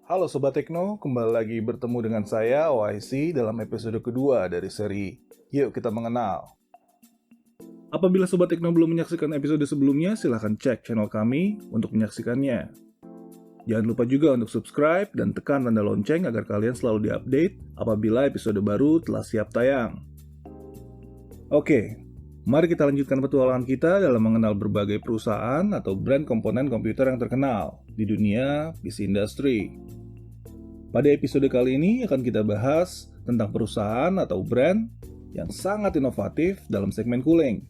Halo Sobat Tekno, kembali lagi bertemu dengan saya, OIC, dalam episode kedua dari seri Yuk Kita Mengenal. Apabila Sobat Tekno belum menyaksikan episode sebelumnya, silahkan cek channel kami untuk menyaksikannya. Jangan lupa juga untuk subscribe dan tekan tanda lonceng agar kalian selalu diupdate apabila episode baru telah siap tayang. Oke, mari kita lanjutkan petualangan kita dalam mengenal berbagai perusahaan atau brand komponen komputer yang terkenal di dunia PC industry. Pada episode kali ini akan kita bahas tentang perusahaan atau brand yang sangat inovatif dalam segmen cooling.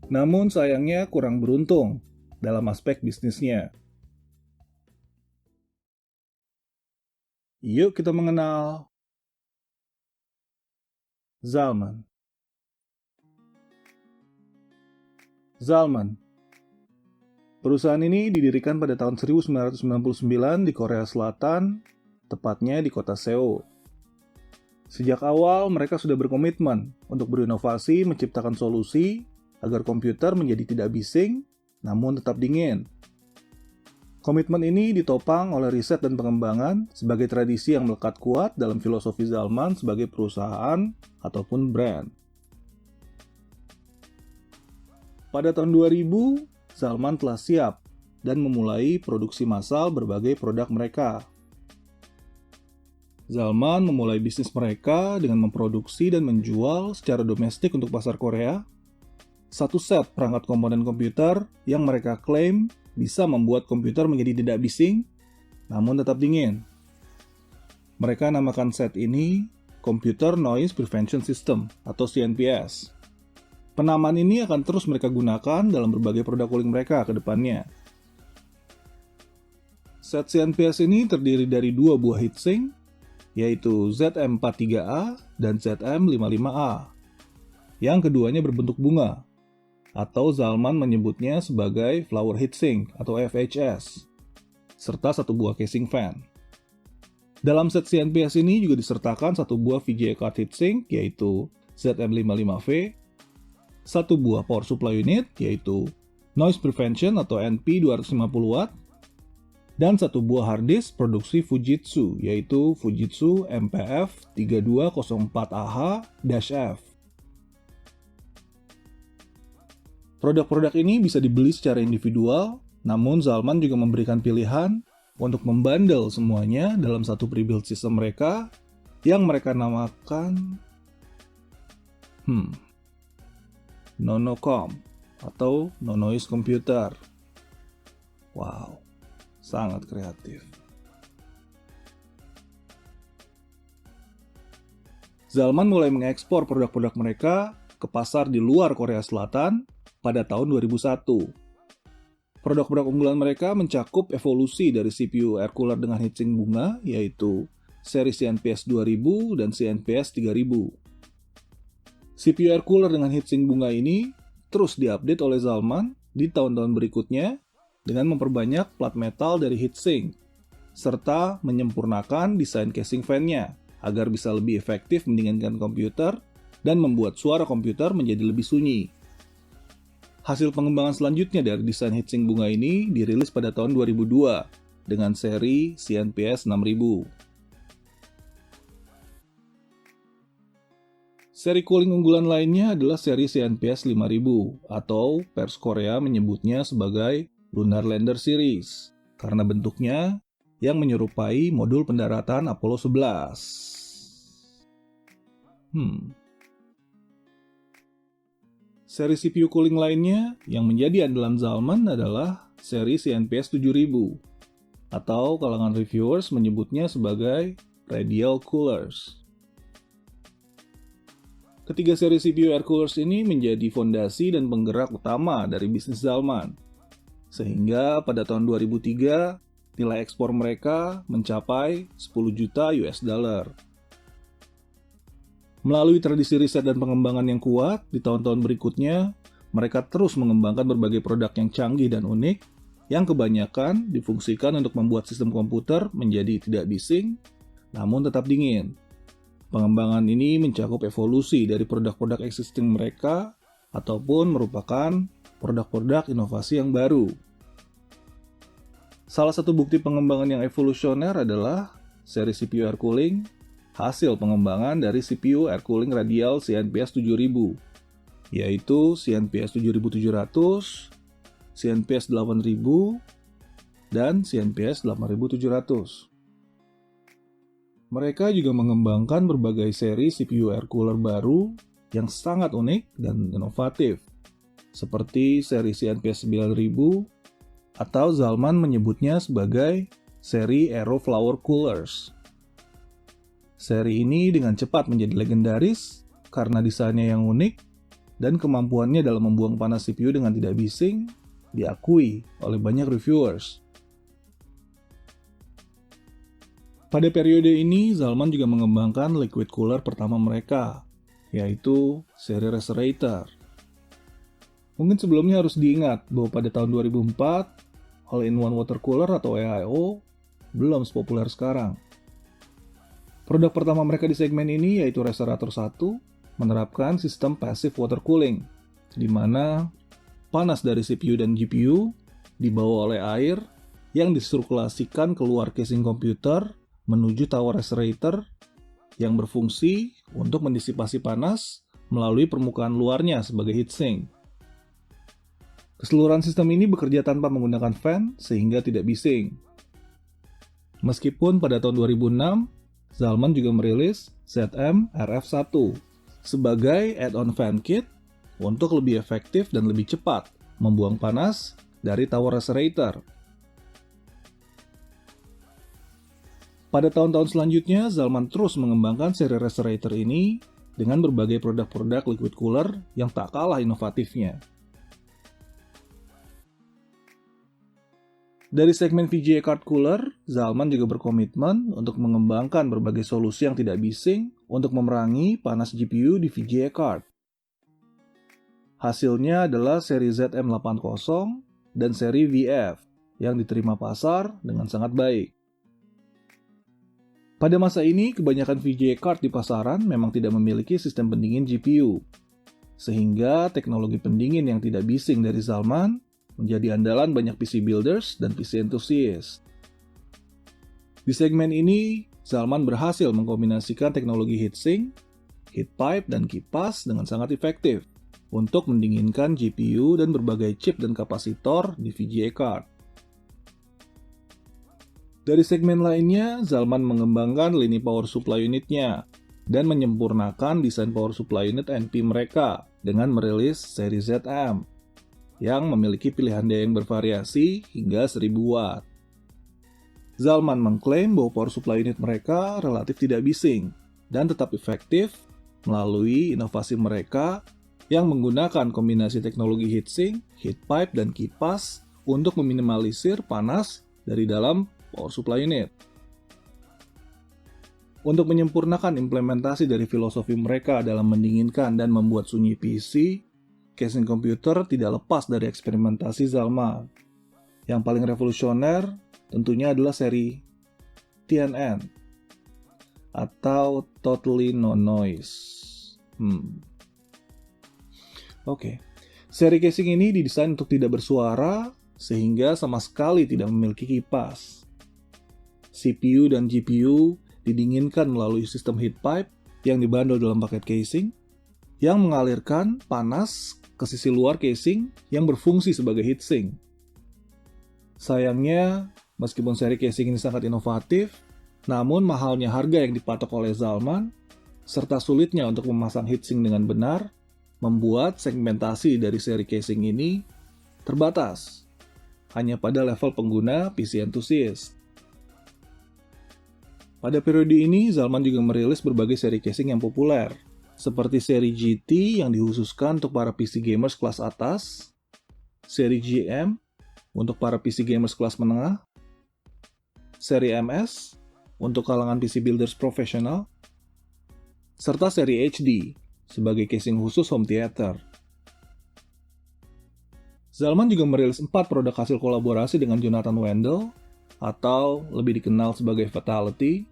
Namun sayangnya kurang beruntung dalam aspek bisnisnya. Yuk kita mengenal Zalman. Zalman. Perusahaan ini didirikan pada tahun 1999 di Korea Selatan, tepatnya di kota Seoul. Sejak awal, mereka sudah berkomitmen untuk berinovasi menciptakan solusi agar komputer menjadi tidak bising, namun tetap dingin. Komitmen ini ditopang oleh riset dan pengembangan sebagai tradisi yang melekat kuat dalam filosofi Zalman sebagai perusahaan ataupun brand. Pada tahun 2000, Zalman telah siap dan memulai produksi massal berbagai produk mereka. Zalman memulai bisnis mereka dengan memproduksi dan menjual secara domestik untuk pasar Korea satu set perangkat komponen komputer yang mereka klaim bisa membuat komputer menjadi tidak bising, namun tetap dingin. Mereka namakan set ini Computer Noise Prevention System atau CNPS. Penamaan ini akan terus mereka gunakan dalam berbagai produk cooling mereka ke depannya. Set CNPS ini terdiri dari dua buah heatsink, yaitu ZM43A dan ZM55A. Yang keduanya berbentuk bunga, atau Zalman menyebutnya sebagai flower heatsink atau FHS, serta satu buah casing fan. Dalam set CNPS ini juga disertakan satu buah VGA card heatsink, yaitu ZM55V, satu buah power supply unit, yaitu Noise Prevention atau NP 250W, dan satu buah hard disk produksi Fujitsu, yaitu Fujitsu MPF 3204AH-F. Produk-produk ini bisa dibeli secara individual, namun Zalman juga memberikan pilihan untuk membundle semuanya dalam satu pre-built system mereka yang mereka namakan Nonocom atau No-Noise Computer. Wow, sangat kreatif. Zalman mulai mengekspor produk-produk mereka ke pasar di luar Korea Selatan pada tahun 2001. Produk-produk unggulan mereka mencakup evolusi dari CPU air cooler dengan heatsink bunga, yaitu seri CNPS 2000 dan CNPS 3000. CPU air cooler dengan heatsink bunga ini terus diupdate oleh Zalman di tahun-tahun berikutnya dengan memperbanyak plat metal dari heatsink, serta menyempurnakan desain casing fan-nya agar bisa lebih efektif mendinginkan komputer dan membuat suara komputer menjadi lebih sunyi. Hasil pengembangan selanjutnya dari desain heatsink bunga ini dirilis pada tahun 2002 dengan seri CNPS 6000. Seri cooling unggulan lainnya adalah seri CNPS 5000 atau pers Korea menyebutnya sebagai Lunar Lander Series karena bentuknya yang menyerupai modul pendaratan Apollo 11. Seri CPU cooling lainnya yang menjadi andalan Zalman adalah seri CNPS 7000 atau kalangan reviewers menyebutnya sebagai radial coolers. Ketiga seri CPU air coolers ini menjadi fondasi dan penggerak utama dari bisnis Zalman. Sehingga pada tahun 2003, nilai ekspor mereka mencapai 10 juta US dollar. Melalui tradisi riset dan pengembangan yang kuat, di tahun-tahun berikutnya, mereka terus mengembangkan berbagai produk yang canggih dan unik, yang kebanyakan difungsikan untuk membuat sistem komputer menjadi tidak bising, namun tetap dingin. Pengembangan ini mencakup evolusi dari produk-produk existing mereka, ataupun merupakan produk-produk inovasi yang baru. Salah satu bukti pengembangan yang evolusioner adalah seri CPU air cooling, hasil pengembangan dari CPU air cooling radial CNPS 7000, yaitu CNPS 7700, CNPS 8000, dan CNPS 8700. Mereka juga mengembangkan berbagai seri CPU air cooler baru yang sangat unik dan inovatif, seperti seri CNPS 9000, atau Zalman menyebutnya sebagai seri Aero Flower Coolers. Seri ini dengan cepat menjadi legendaris karena desainnya yang unik dan kemampuannya dalam membuang panas CPU dengan tidak bising diakui oleh banyak reviewers. Pada periode ini, Zalman juga mengembangkan liquid cooler pertama mereka, yaitu seri Reserator. Mungkin sebelumnya harus diingat bahwa pada tahun 2004, All-in-One Water Cooler atau AIO belum sepopuler sekarang. Produk pertama mereka di segmen ini yaitu Reserator 1 menerapkan sistem passive water cooling, di mana panas dari CPU dan GPU dibawa oleh air yang disirkulasikan keluar casing komputer menuju tower Reserator yang berfungsi untuk mendisipasi panas melalui permukaan luarnya sebagai heatsink. Keseluruhan sistem ini bekerja tanpa menggunakan fan sehingga tidak bising. Meskipun pada tahun 2006, Zalman juga merilis ZM RF1 sebagai add-on fan kit untuk lebih efektif dan lebih cepat membuang panas dari tower Reserator. Pada tahun-tahun selanjutnya, Zalman terus mengembangkan seri Reserator ini dengan berbagai produk-produk liquid cooler yang tak kalah inovatifnya. Dari segmen VGA card cooler, Zalman juga berkomitmen untuk mengembangkan berbagai solusi yang tidak bising untuk memerangi panas GPU di VGA card. Hasilnya adalah seri ZM80 dan seri VF yang diterima pasar dengan sangat baik. Pada masa ini, kebanyakan VGA card di pasaran memang tidak memiliki sistem pendingin GPU, sehingga teknologi pendingin yang tidak bising dari Zalman menjadi andalan banyak PC builders dan PC enthusiast. Di segmen ini, Zalman berhasil mengkombinasikan teknologi heatsink, heat pipe, dan kipas dengan sangat efektif untuk mendinginkan GPU dan berbagai chip dan kapasitor di VGA card. Dari segmen lainnya, Zalman mengembangkan lini power supply unitnya dan menyempurnakan desain power supply unit NP mereka dengan merilis seri ZM yang memiliki pilihan daya yang bervariasi hingga 1000 watt. Zalman mengklaim bahwa power supply unit mereka relatif tidak bising dan tetap efektif melalui inovasi mereka yang menggunakan kombinasi teknologi heatsink, heat pipe, dan kipas untuk meminimalisir panas dari dalam power supply unit. Untuk menyempurnakan implementasi dari filosofi mereka dalam mendinginkan dan membuat sunyi PC, casing komputer tidak lepas dari eksperimentasi Zalman. Yang paling revolusioner tentunya adalah seri TNN atau Totally No Noise. Seri casing ini didesain untuk tidak bersuara sehingga sama sekali tidak memiliki kipas. CPU dan GPU didinginkan melalui sistem heat pipe yang dibandol dalam paket casing yang mengalirkan panas ke sisi luar casing yang berfungsi sebagai heatsink. Sayangnya, meskipun seri casing ini sangat inovatif, namun mahalnya harga yang dipatok oleh Zalman, serta sulitnya untuk memasang heatsink dengan benar, membuat segmentasi dari seri casing ini terbatas, hanya pada level pengguna PC enthusiast. Pada periode ini, Zalman juga merilis berbagai seri casing yang populer, seperti seri GT yang dikhususkan untuk para PC gamers kelas atas, seri GM untuk para PC gamers kelas menengah, seri MS untuk kalangan PC builders profesional, serta seri HD sebagai casing khusus home theater. Zalman juga merilis 4 produk hasil kolaborasi dengan Jonathan Wendell, atau lebih dikenal sebagai Fatality,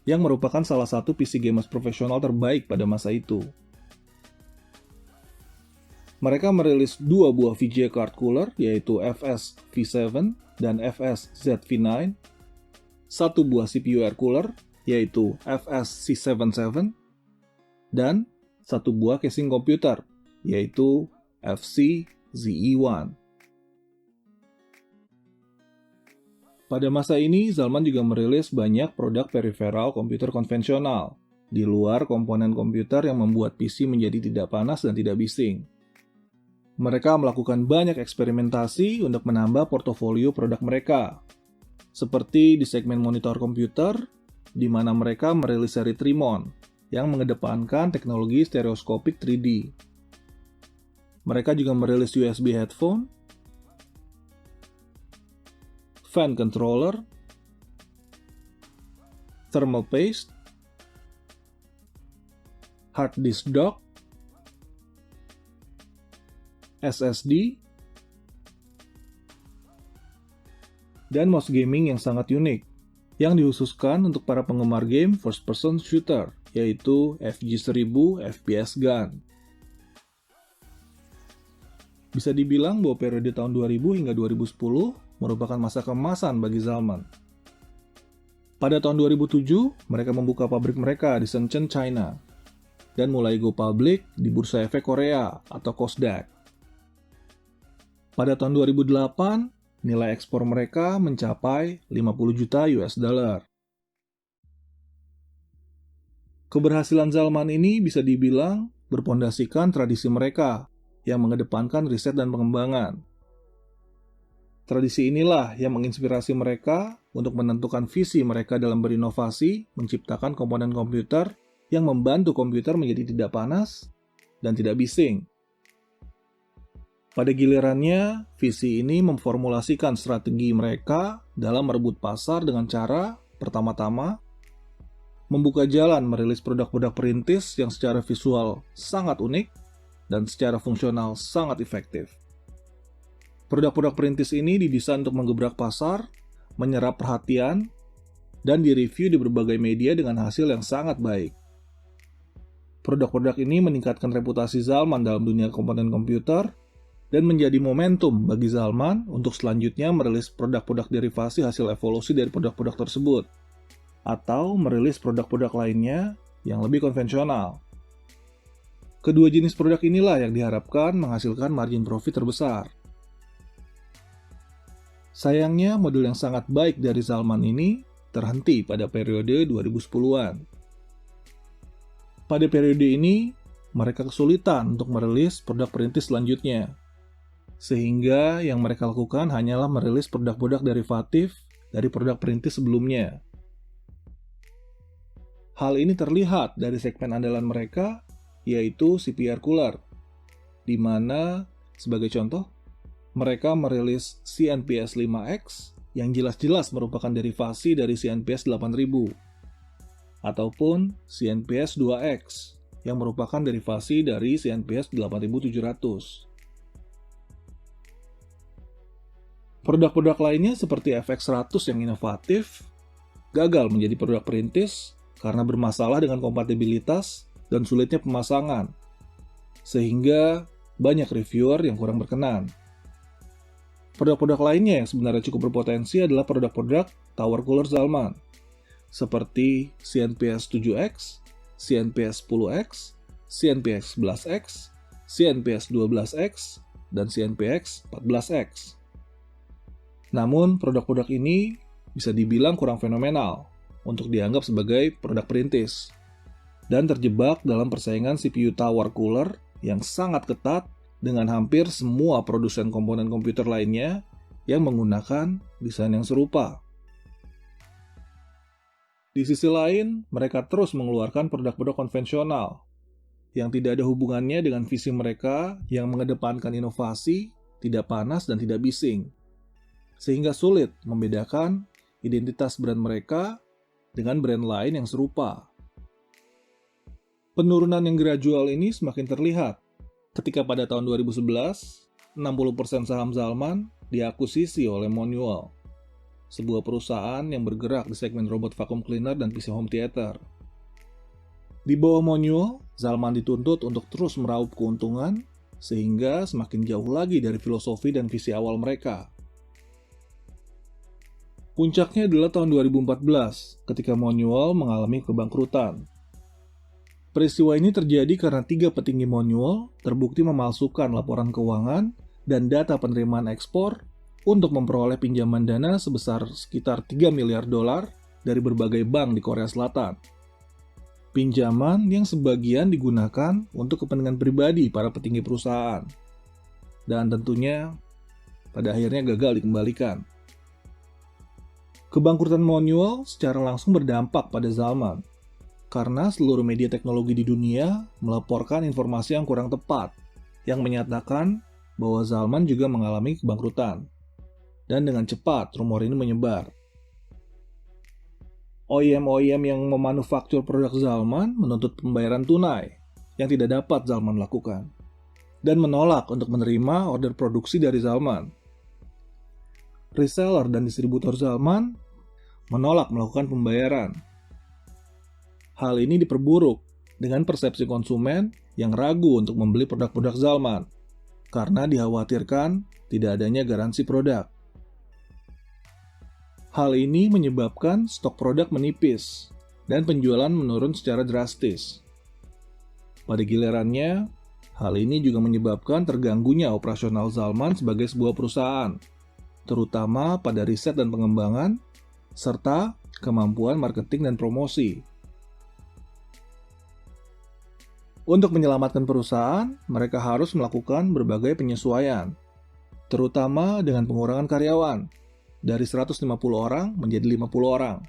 yang merupakan salah satu PC gamers profesional terbaik pada masa itu. Mereka merilis dua buah VGA card cooler, yaitu FS V7 dan FS ZV9, satu buah CPU air cooler, yaitu FS C77, dan satu buah casing komputer, yaitu FC ZE1. Pada masa ini, Zalman juga merilis banyak produk peripheral komputer konvensional, di luar komponen komputer yang membuat PC menjadi tidak panas dan tidak bising. Mereka melakukan banyak eksperimentasi untuk menambah portofolio produk mereka, seperti di segmen monitor komputer, di mana mereka merilis seri Trimon yang mengedepankan teknologi stereoskopik 3D. Mereka juga merilis USB headphone, fan controller, thermal paste, hard disk dock, SSD, dan mouse gaming yang sangat unik, yang dikhususkan untuk para penggemar game first-person shooter, yaitu FG1000 FPS Gun. Bisa dibilang bahwa periode tahun 2000 hingga 2010 merupakan masa keemasan bagi Zalman. Pada tahun 2007, mereka membuka pabrik mereka di Shenzhen, China, dan mulai go public di Bursa Efek Korea atau Kosdaq. Pada tahun 2008, nilai ekspor mereka mencapai 50 juta US dollar. Keberhasilan Zalman ini bisa dibilang berpondasikan tradisi mereka yang mengedepankan riset dan pengembangan. Tradisi inilah yang menginspirasi mereka untuk menentukan visi mereka dalam berinovasi, menciptakan komponen komputer yang membantu komputer menjadi tidak panas dan tidak bising. Pada gilirannya, visi ini memformulasikan strategi mereka dalam merebut pasar dengan cara, pertama-tama, membuka jalan merilis produk-produk perintis yang secara visual sangat unik dan secara fungsional sangat efektif. Produk-produk perintis ini didesain untuk menggebrak pasar, menyerap perhatian, dan direview di berbagai media dengan hasil yang sangat baik. Produk-produk ini meningkatkan reputasi Zalman dalam dunia komponen komputer, dan menjadi momentum bagi Zalman untuk selanjutnya merilis produk-produk derivasi hasil evolusi dari produk-produk tersebut, atau merilis produk-produk lainnya yang lebih konvensional. Kedua jenis produk inilah yang diharapkan menghasilkan margin profit terbesar. Sayangnya, model yang sangat baik dari Zalman ini terhenti pada periode 2010-an. Pada periode ini, mereka kesulitan untuk merilis produk perintis selanjutnya, sehingga yang mereka lakukan hanyalah merilis produk-produk derivatif dari produk perintis sebelumnya. Hal ini terlihat dari segmen andalan mereka, yaitu CPU air cooler, di mana, sebagai contoh, mereka merilis CNPS 5X yang jelas-jelas merupakan derivasi dari CNPS 8000, ataupun CNPS 2X yang merupakan derivasi dari CNPS 8700. Produk-produk lainnya seperti FX100 yang inovatif gagal menjadi produk perintis karena bermasalah dengan kompatibilitas dan sulitnya pemasangan, sehingga banyak reviewer yang kurang berkenan. Produk-produk lainnya yang sebenarnya cukup berpotensi adalah produk-produk tower cooler Zalman, seperti CNPS 7X, CNPS 10X, CNPX 11X, CNPS 12X, dan CNPX 14X. Namun, produk-produk ini bisa dibilang kurang fenomenal untuk dianggap sebagai produk perintis, dan terjebak dalam persaingan CPU tower cooler yang sangat ketat dengan hampir semua produsen komponen komputer lainnya yang menggunakan desain yang serupa. Di sisi lain, mereka terus mengeluarkan produk-produk konvensional yang tidak ada hubungannya dengan visi mereka yang mengedepankan inovasi, tidak panas, dan tidak bising, sehingga sulit membedakan identitas brand mereka dengan brand lain yang serupa. Penurunan yang gradual ini semakin terlihat ketika pada tahun 2011, 60% saham Zalman diakuisisi oleh Monual, sebuah perusahaan yang bergerak di segmen robot vacuum cleaner dan PC home theater. Di bawah Monual, Zalman dituntut untuk terus meraup keuntungan sehingga semakin jauh lagi dari filosofi dan visi awal mereka. Puncaknya adalah tahun 2014, ketika Moneywell mengalami kebangkrutan. Peristiwa ini terjadi karena 3 petinggi Moneywell terbukti memalsukan laporan keuangan dan data penerimaan ekspor untuk memperoleh pinjaman dana sebesar sekitar 3 miliar dolar dari berbagai bank di Korea Selatan. Pinjaman yang sebagian digunakan untuk kepentingan pribadi para petinggi perusahaan. Dan tentunya pada akhirnya gagal dikembalikan. Kebangkrutan Moneywell secara langsung berdampak pada Salman, karena seluruh media teknologi di dunia melaporkan informasi yang kurang tepat, yang menyatakan bahwa Salman juga mengalami kebangkrutan. Dan dengan cepat rumor ini menyebar. OEM-OEM yang memanufaktur produk Salman menuntut pembayaran tunai yang tidak dapat Salman lakukan, dan menolak untuk menerima order produksi dari Salman. Reseller dan distributor Salman menolak melakukan pembayaran. Hal ini diperburuk dengan persepsi konsumen yang ragu untuk membeli produk-produk Salman karena dikhawatirkan tidak adanya garansi produk. Hal ini menyebabkan stok produk menipis dan penjualan menurun secara drastis. Pada gilirannya, hal ini juga menyebabkan terganggunya operasional Salman sebagai sebuah perusahaan, terutama pada riset dan pengembangan, serta kemampuan marketing dan promosi. Untuk menyelamatkan perusahaan, mereka harus melakukan berbagai penyesuaian, terutama dengan pengurangan karyawan, dari 150 orang menjadi 50 orang.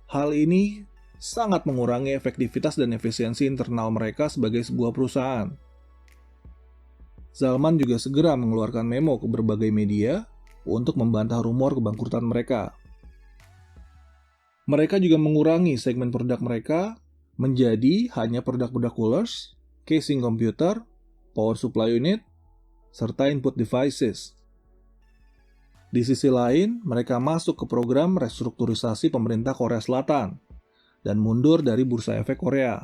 Hal ini sangat mengurangi efektivitas dan efisiensi internal mereka sebagai sebuah perusahaan. Salman juga segera mengeluarkan memo ke berbagai media untuk membantah rumor kebangkrutan mereka. Mereka juga mengurangi segmen produk mereka menjadi hanya produk-produk coolers, casing komputer, power supply unit, serta input devices. Di sisi lain, mereka masuk ke program restrukturisasi pemerintah Korea Selatan dan mundur dari Bursa Efek Korea.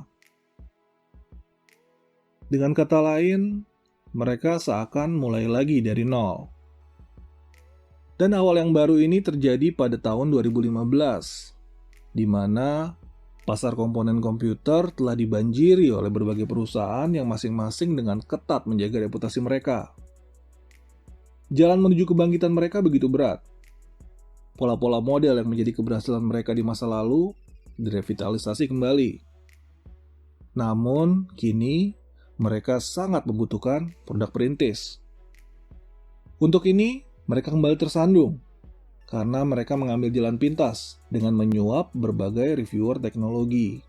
Dengan kata lain, mereka seakan mulai lagi dari nol. Dan awal yang baru ini terjadi pada tahun 2015, di mana pasar komponen komputer telah dibanjiri oleh berbagai perusahaan yang masing-masing dengan ketat menjaga reputasi mereka. Jalan menuju kebangkitan mereka begitu berat. Pola-pola model yang menjadi keberhasilan mereka di masa lalu direvitalisasi kembali. Namun, kini mereka sangat membutuhkan produk perintis. Untuk ini, mereka kembali tersandung karena mereka mengambil jalan pintas dengan menyuap berbagai reviewer teknologi.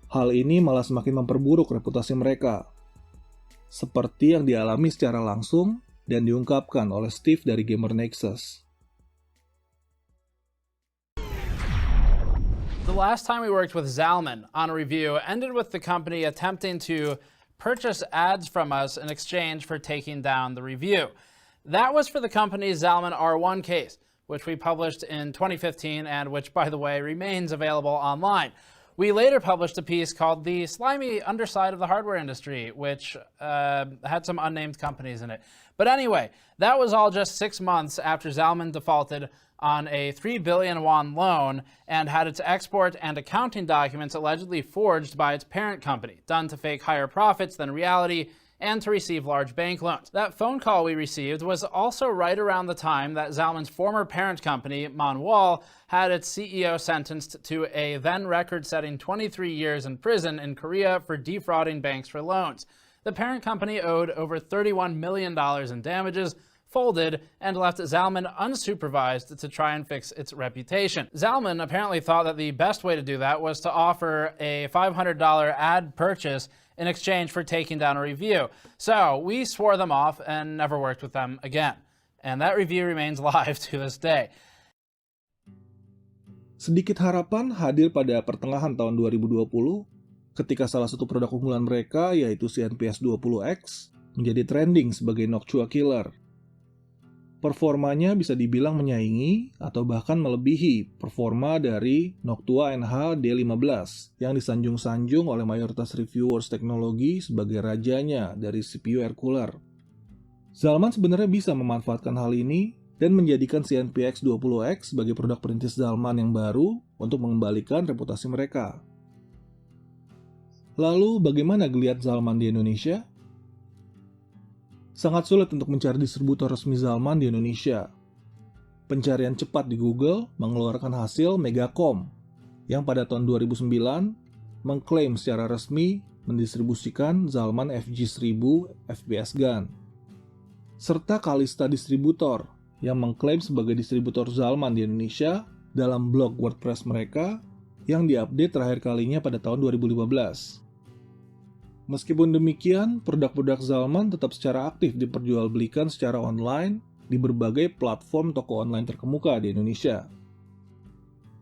Hal ini malah semakin memperburuk reputasi mereka, seperti yang dialami secara langsung dan diungkapkan oleh Steve dari Gamer Nexus. The last time we worked with Zalman on a review ended with the company attempting to purchase ads from us in exchange for taking down the review. That was for the company's Zalman R1 case, which we published in 2015 and which, by the way, remains available online. We later published a piece called The Slimy Underside of the Hardware Industry, which had some unnamed companies in it. But anyway, that was all just 6 months after Zalman defaulted on a 3 billion won loan and had its export and accounting documents allegedly forged by its parent company, done to fake higher profits than reality and to receive large bank loans. That phone call we received was also right around the time that Zalman's former parent company, Monwall, had its CEO sentenced to a then record-setting 23 years in prison in Korea for defrauding banks for loans. The parent company owed over $31 million in damages, folded, and left Zalman unsupervised to try and fix its reputation. Zalman apparently thought that the best way to do that was to offer a $500 ad purchase in exchange for taking down a review. So we swore them off and never worked with them again. And that review remains live to this day. Sedikit harapan hadir pada pertengahan tahun 2020 ketika salah satu produk unggulan mereka yaitu CNPS 20X menjadi trending sebagai Noctua Killer. Performanya bisa dibilang menyaingi atau bahkan melebihi performa dari Noctua NH D15 yang disanjung-sanjung oleh mayoritas reviewers teknologi sebagai rajanya dari CPU air cooler. Zalman sebenarnya bisa memanfaatkan hal ini dan menjadikan CNPX 20X sebagai produk perintis Zalman yang baru untuk mengembalikan reputasi mereka. Lalu bagaimana geliat Zalman di Indonesia? Sangat sulit untuk mencari distributor resmi Zalman di Indonesia. Pencarian cepat di Google mengeluarkan hasil Megacom, yang pada tahun 2009 mengklaim secara resmi mendistribusikan Zalman FG1000 FPS gun. Serta Kalista Distributor, yang mengklaim sebagai distributor Zalman di Indonesia dalam blog WordPress mereka yang diupdate terakhir kalinya pada tahun 2015. Meskipun demikian, produk-produk Zalman tetap secara aktif diperjualbelikan secara online di berbagai platform toko online terkemuka di Indonesia.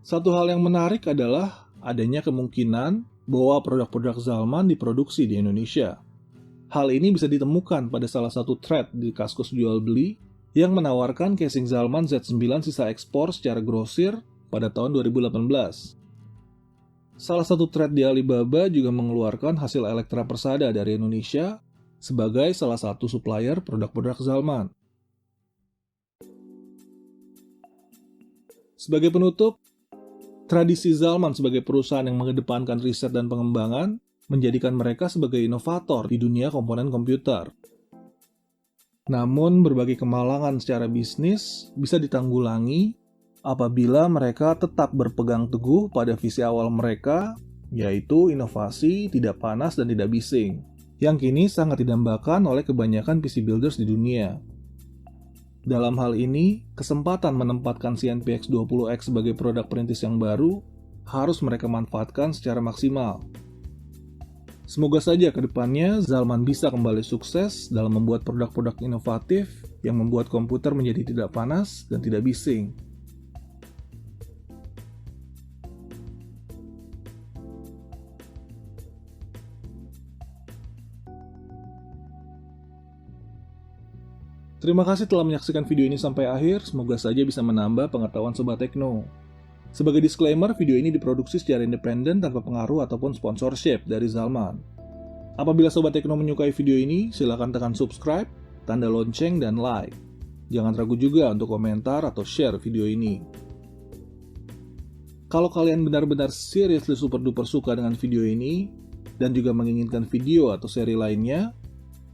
Satu hal yang menarik adalah adanya kemungkinan bahwa produk-produk Zalman diproduksi di Indonesia. Hal ini bisa ditemukan pada salah satu thread di Kaskus jual beli yang menawarkan casing Zalman Z9 sisa ekspor secara grosir pada tahun 2018. Salah satu thread di Alibaba juga mengeluarkan hasil Elektra Persada dari Indonesia sebagai salah satu supplier produk-produk Zalman. Sebagai penutup, tradisi Zalman sebagai perusahaan yang mengedepankan riset dan pengembangan menjadikan mereka sebagai inovator di dunia komponen komputer. Namun, berbagai kemalangan secara bisnis bisa ditanggulangi apabila mereka tetap berpegang teguh pada visi awal mereka, yaitu inovasi, tidak panas, dan tidak bising, yang kini sangat didambakan oleh kebanyakan PC builders di dunia. Dalam hal ini, kesempatan menempatkan CNPX 20X sebagai produk perintis yang baru harus mereka manfaatkan secara maksimal. Semoga saja ke depannya Zalman bisa kembali sukses dalam membuat produk-produk inovatif yang membuat komputer menjadi tidak panas dan tidak bising. Terima kasih telah menyaksikan video ini sampai akhir, semoga saja bisa menambah pengetahuan Sobat Tekno. Sebagai disclaimer, video ini diproduksi secara independen tanpa pengaruh ataupun sponsorship dari Zalman. Apabila Sobat Tekno menyukai video ini, silakan tekan subscribe, tanda lonceng, dan like. Jangan ragu juga untuk komentar atau share video ini. Kalau kalian benar-benar seriously super duper suka dengan video ini, dan juga menginginkan video atau seri lainnya,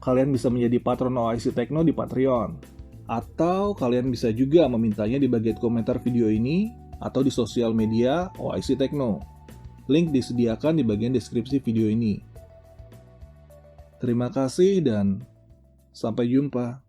kalian bisa menjadi patron OIC Tekno di Patreon. Atau kalian bisa juga memintanya di bagian komentar video ini atau di sosial media OIC Tekno. Link disediakan di bagian deskripsi video ini. Terima kasih dan sampai jumpa.